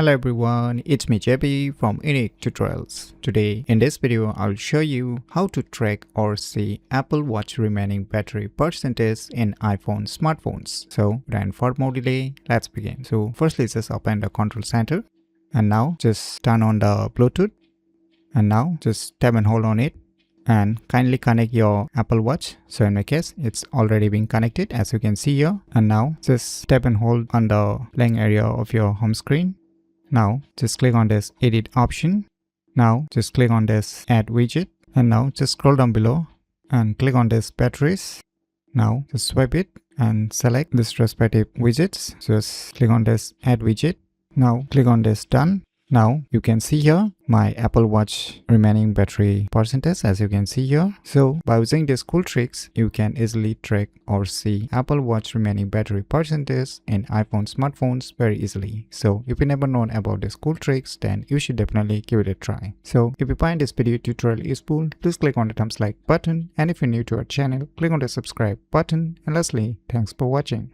Hello everyone, it's me JB from UniqueTutorials. Today in this video I'll show you how to track or see Apple Watch remaining battery percentage in iPhone smartphones. So without further more delay, let's begin. So firstly just open the control center and now just turn on the Bluetooth and now just tap and hold on it and kindly connect your Apple Watch. So in my case it's already been connected as you can see here, and now just tap and hold on the blank area of your home screen. Now just click on this edit option. Now just click on this add widget and now just scroll down below and click on this batteries. Now just swipe it and select this respective widgets. Just click on this add widget. Now click on this done. Now you can see here my Apple Watch remaining battery percentage as you can see here. So by using these cool tricks, you can easily track or see Apple Watch remaining battery percentage in iPhone smartphones very easily. So if you never known about these cool tricks, then you should definitely give it a try. So if you find this video tutorial useful, please click on the thumbs like button, and if you're new to our channel, click on the subscribe button, and lastly, thanks for watching.